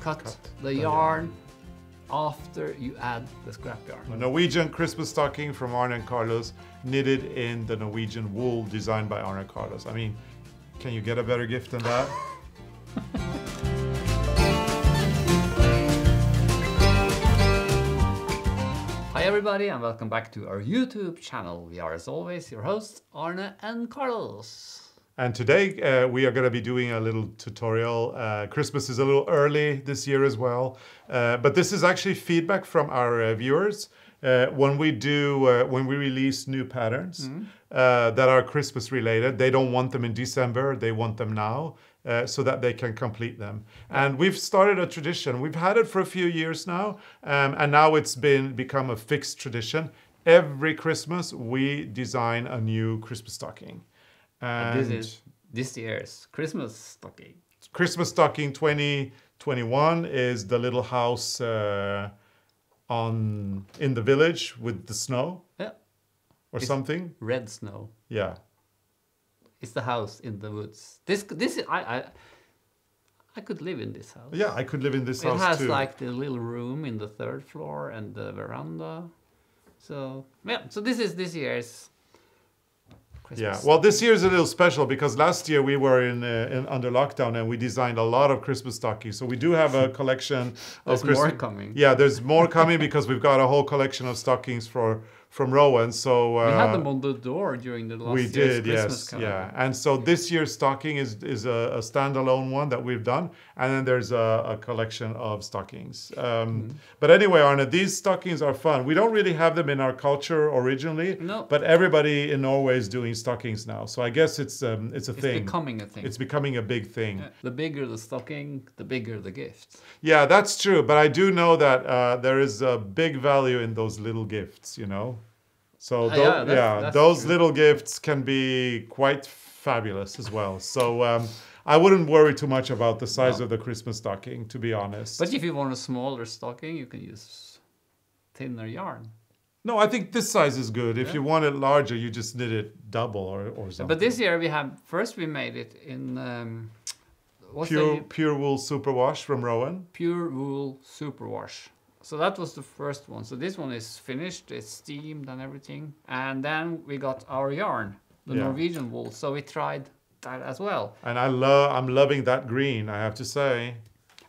cut the yarn after you add the scrap yarn. A Norwegian Christmas stocking from Arne and Carlos, knitted in the Norwegian wool designed by Arne and Carlos. I mean, can you get a better gift than that? Hi everybody and welcome back to our YouTube channel. We are as always your hosts Arne and Carlos. And today we are going to be doing a little tutorial. Christmas is a little early this year as well, but this is actually feedback from our viewers when we release new patterns that are Christmas related. They don't want them in December; they want them now. So that they can complete them. And we've started a tradition. We've had it for a few years now, and now it's become a fixed tradition. Every Christmas, we design a new Christmas stocking. And this is this year's Christmas stocking. Christmas stocking 2021 is the little house in the village with the snow, It's something. Red snow. Yeah. It's the house in the woods. This is I could live in this house. Yeah, I could live in this house too. It has like the little room in the third floor and the veranda. So yeah, so this is this year's Christmas. Yeah, well, this year is a little special because last year we were under lockdown and we designed a lot of Christmas stockings. So we do have a collection of There's Christmas. more coming. Yeah, there's more coming because we've got a whole collection of stockings from Rowan. So we had them on the door during the last year's Christmas calendar. yeah. And so this year's stocking is a standalone one that we've done, and then there's a collection of stockings. But anyway, Arne, these stockings are fun. We don't really have them in our culture originally, no. But everybody in Norway is doing stockings now. So I guess it's a thing. It's becoming a thing. It's becoming a big thing. Yeah. The bigger the stocking, the bigger the gift. Yeah, that's true. But I do know that there is a big value in those little gifts, you know. So that's those true. little gifts can be quite fabulous as well. So I wouldn't worry too much about the size of the Christmas stocking, to be honest. But if you want a smaller stocking, you can use thinner yarn. No, I think this size is good. If you want it larger, you just knit it double or something. But this year we made it in pure wool superwash from Rowan. Pure wool superwash. So that was the first one. So this one is finished, it's steamed and everything. And then we got our yarn, the Norwegian wool. So we tried that as well. And I'm loving that green, I have to say.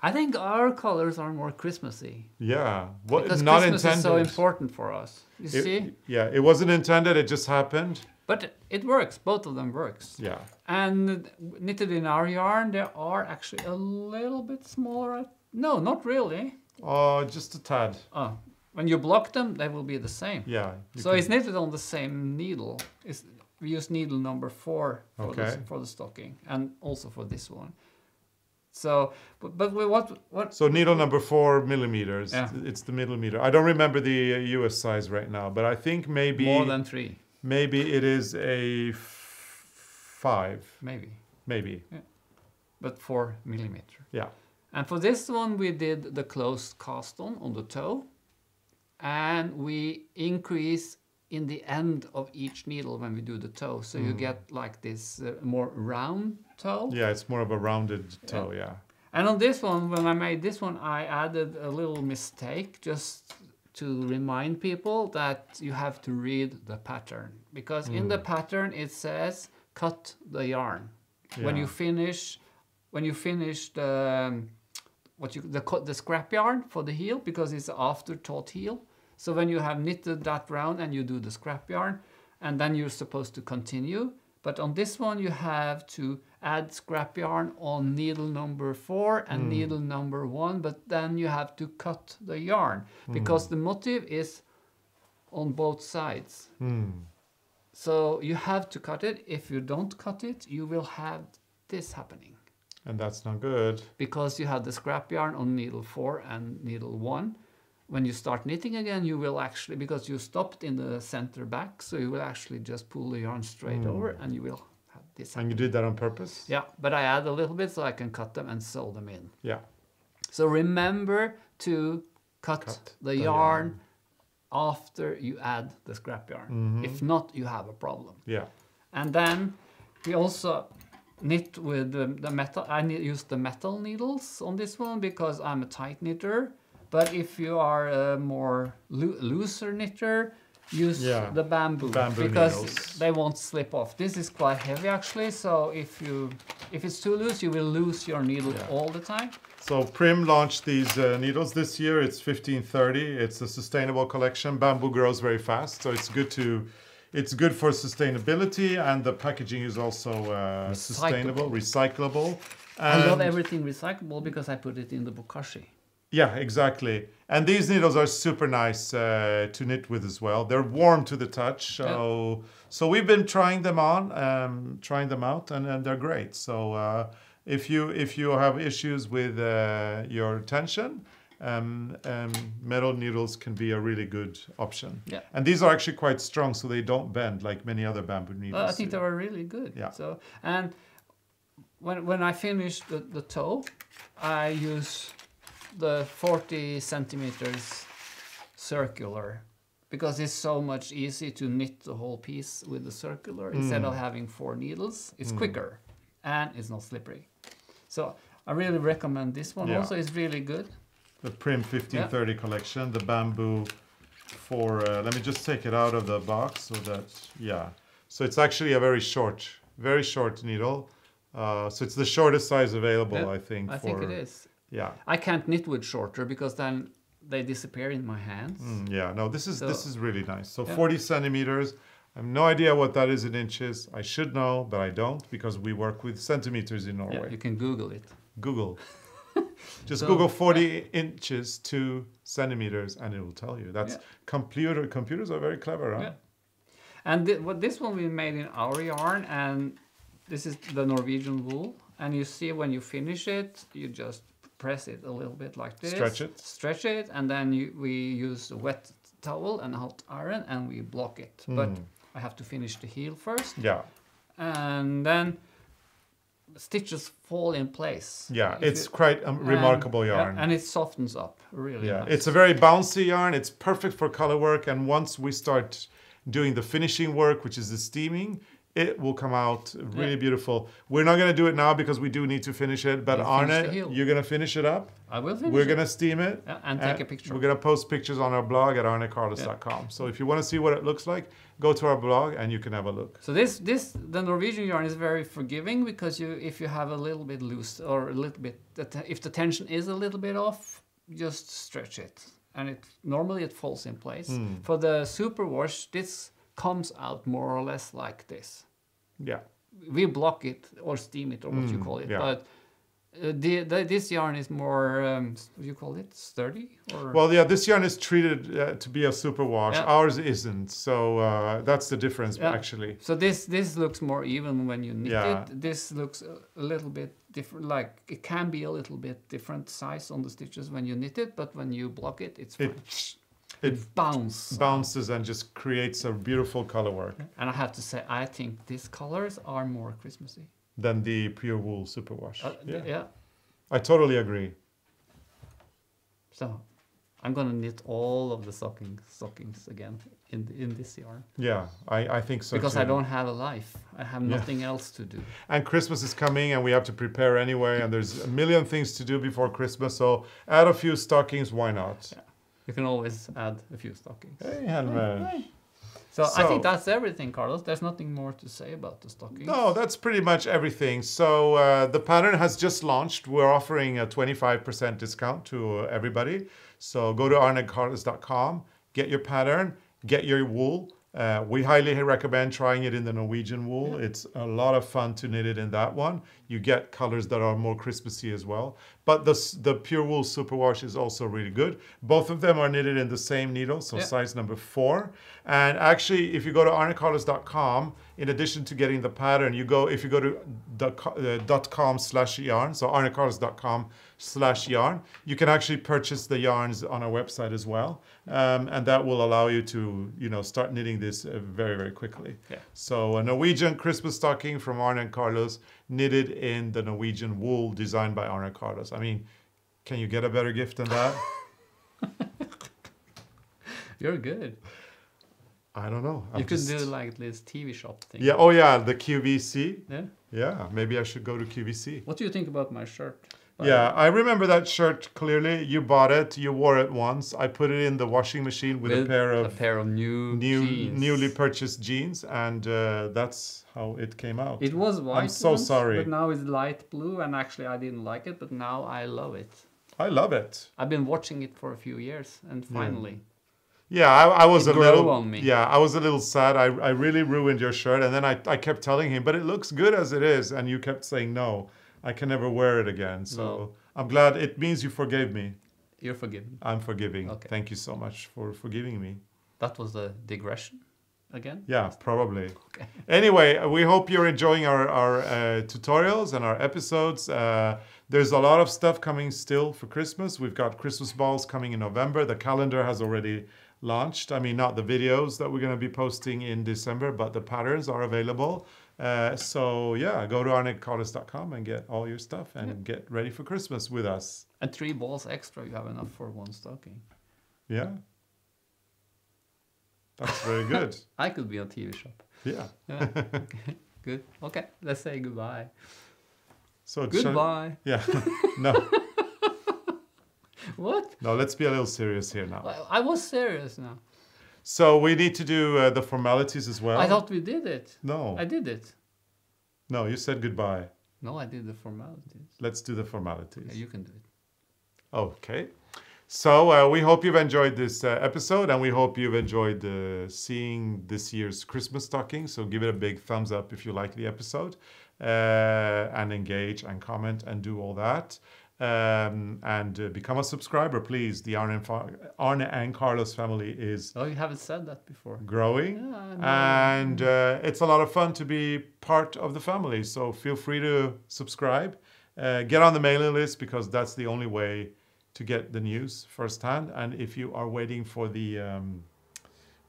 I think our colors are more Christmassy. Yeah, because not Christmas intended. is so important for us. You see? Yeah, it wasn't intended, it just happened. But it works, both of them works. Yeah. And knitted in our yarn, they are actually a little bit smaller. No, not really. Oh, just a tad. Oh, when you block them, they will be the same. Yeah. So it's knitted on the same needle. We use needle number 4 for the stocking, and also for this one. So, but what? So needle number 4 millimeters. Yeah. It's the millimeter. I don't remember the US size right now, but I think maybe More than 3. Maybe it is a 5. Maybe. Yeah. But 4 millimeter. Yeah. And for this one, we did the closed cast on the toe, and we increase in the end of each needle when we do the toe. So you get like this more round toe. Yeah, it's more of a rounded toe, yeah. And on this one, when I made this one, I added a little mistake just to remind people that you have to read the pattern. Because in the pattern, it says, cut the yarn. Yeah. When you finish the scrap yarn for the heel, because it's afterthought heel. So when you have knitted that round and you do the scrap yarn, and then you're supposed to continue. But on this one, you have to add scrap yarn on needle number 4 and needle number 1, but then you have to cut the yarn because the motif is on both sides. So you have to cut it. If you don't cut it, you will have this happening. And that's not good. Because you have the scrap yarn on needle 4 and needle 1. When you start knitting again, you will actually, because you stopped in the center back, so you will actually just pull the yarn straight over and you will have this happening. And you did that on purpose? Yeah, but I add a little bit so I can cut them and sew them in. Yeah. So remember to cut the yarn after you add the scrap yarn. If not, you have a problem. Yeah. And then we also knit with the metal. Use the metal needles on this one because I'm a tight knitter. But if you are a more looser knitter, use the bamboo because needles. they won't slip off. This is quite heavy actually, so if it's too loose, you will lose your needle all the time. So Prim launched these needles this year. It's 1530. It's a sustainable collection. Bamboo grows very fast, so it's good for sustainability, and the packaging is also sustainable, recyclable. I love everything recyclable because I put it in the bokashi. Yeah, exactly. And these needles are super nice to knit with as well. They're warm to the touch, so we've been trying them out, and they're great. So if you have issues with your tension, metal needles can be a really good option. Yeah. And these are actually quite strong, so they don't bend like many other bamboo needles. I think they were really good. Yeah. So and when I finish the toe, I use the 40 centimeters circular because it's so much easy to knit the whole piece with the circular instead of having 4 needles. It's quicker and it's not slippery. So I really recommend this one. Also, it's really good. The Prim 1530 collection, the bamboo for. Let me just take it out of the box so that So it's actually a very short needle. So it's the shortest size available, I think. I think it is. Yeah. I can't knit with shorter because then they disappear in my hands. No, this is really nice. So 40 centimeters. I have no idea what that is in inches. I should know, but I don't because we work with centimeters in Norway. Yeah, you can Google it. Google. Just Google 40 inches to centimeters and it will tell you. That's computers are very clever, huh? Yeah. And this one we made in our yarn, and this is the Norwegian wool. And you see when you finish it, you just press it a little bit like this. Stretch it, and then we use a wet towel and hot iron, and we block it. But I have to finish the heel first. Yeah. And then stitches fall in place. Yeah, it's quite a remarkable yarn. And it softens up really nice. It's a very bouncy yarn. It's perfect for color work. And once we start doing the finishing work, which is the steaming, it will come out really beautiful. We're not going to do it now because we do need to finish it. But Arne, you're going to finish it up. I will finish We're going to steam it. and take a picture. We're going to post pictures on our blog at arnecarlos.com. So if you want to see what it looks like, go to our blog and you can have a look. So the Norwegian yarn is very forgiving because if you have a little bit loose or a little bit, if the tension is a little bit off, just stretch it. And normally it falls in place. For the superwash, this comes out more or less like this. Yeah. We block it or steam it or what you call it. But this yarn is more, what do you call it, sturdy? Or? Well, yeah, this yarn is treated to be a superwash. Ours isn't. So that's the difference, actually. So this looks more even when you knit it. This looks a little bit different. Like it can be a little bit different size on the stitches when you knit it, but when you block it, it's fine. It bounces and just creates a beautiful color work. And I have to say, I think these colors are more Christmassy than the pure wool superwash. Yeah, I totally agree. So I'm gonna knit all of the stockings again in this yarn. Yeah, I think so because too. I don't have a life. I have nothing else to do. And Christmas is coming and we have to prepare anyway, and there's a million things to do before Christmas, so add a few stockings, why not? Yeah. You can always add a few stockings. Hey, Helmer. So I think that's everything, Carlos. There's nothing more to say about the stockings. No, that's pretty much everything. So the pattern has just launched. We're offering a 25% discount to everybody. So go to arnecarlos.com, get your pattern, get your wool. We highly recommend trying it in the Norwegian wool. Yeah. It's a lot of fun to knit it in that one. You get colors that are more Christmassy as well. But the pure wool superwash is also really good. Both of them are knitted in the same needle, so size number 4. And actually, if you go to arnecarlos.com, in addition to getting the pattern, if you go to .com/yarn, so arnecarlos.com/yarn, you can actually purchase the yarns on our website as well. And that will allow you to, start knitting this very, very quickly. Yeah. So a Norwegian Christmas stocking from Arne and Carlos, knitted in the Norwegian wool, designed by Arne and Carlos. I mean, can you get a better gift than that? You're good. I don't know. You could do like this TV shop thing. Yeah. Oh yeah, the QVC. Yeah. Yeah, maybe I should go to QVC. What do you think about my shirt? Yeah, I remember that shirt clearly. You bought it, you wore it once. I put it in the washing machine with a pair of jeans. newly purchased jeans, and that's how it came out. It was white I'm so once, sorry. but now it's light blue, and actually I didn't like it, but now I love it. I love it. I've been watching it for a few years, and finally. Yeah, I was It a little. grew on me. Yeah, I was a little sad. I really ruined your shirt, and then I kept telling him, but it looks good as it is, and you kept saying no. I can never wear it again. So No. I'm glad. It means you forgave me. You're forgiven. I'm forgiving. Okay. Thank you so much for forgiving me. That was a digression again. Yeah, probably. Okay. Anyway, we hope you're enjoying our tutorials and our episodes. There's a lot of stuff coming still for Christmas. We've got Christmas balls coming in November. The calendar has already launched. I mean, not the videos that we're going to be posting in December, but the patterns are available. So yeah, go to arnekarles.com and get all your stuff and get ready for Christmas with us. And 3 balls extra, you have enough for 1 stocking. Yeah. That's very good. I could be on TV shop. Yeah. Yeah. Okay. Good. Okay, let's say goodbye. So Goodbye. Yeah. No. What? No, let's be a little serious here now. I was serious now. So we need to do the formalities as well. I thought we did it. No. I did it. No, you said goodbye. No, I did the formalities. Let's do the formalities. Yeah, you can do it. Okay. So we hope you've enjoyed this episode, and we hope you've enjoyed seeing this year's Christmas stocking. So give it a big thumbs up if you like the episode, and engage and comment and do all that. And become a subscriber, please. The Arne and Carlos family is Oh, you haven't said that before. growing, Yeah, I know. and it's a lot of fun to be part of the family. So feel free to subscribe, get on the mailing list, because that's the only way to get the news firsthand. And if you are waiting for the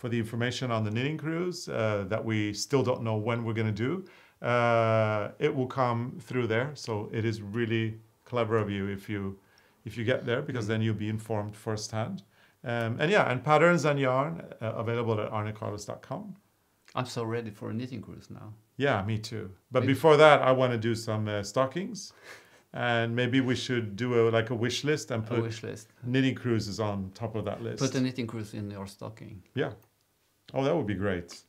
information on the knitting cruise that we still don't know when we're going to do, it will come through there. So it is really clever of you if you get there, because then you'll be informed firsthand. And yeah, and patterns and yarn available at arnekarles.com. I'm so ready for a knitting cruise now. Yeah, me too. But before that, I want to do some stockings, and maybe we should do a wish list and A put wish list. knitting cruises on top of that list. Put a knitting cruise in your stocking. Yeah. Oh, that would be great.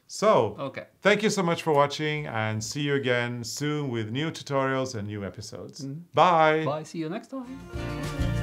So, Okay. thank you so much for watching, and see you again soon with new tutorials and new episodes. Bye. Bye. See you next time.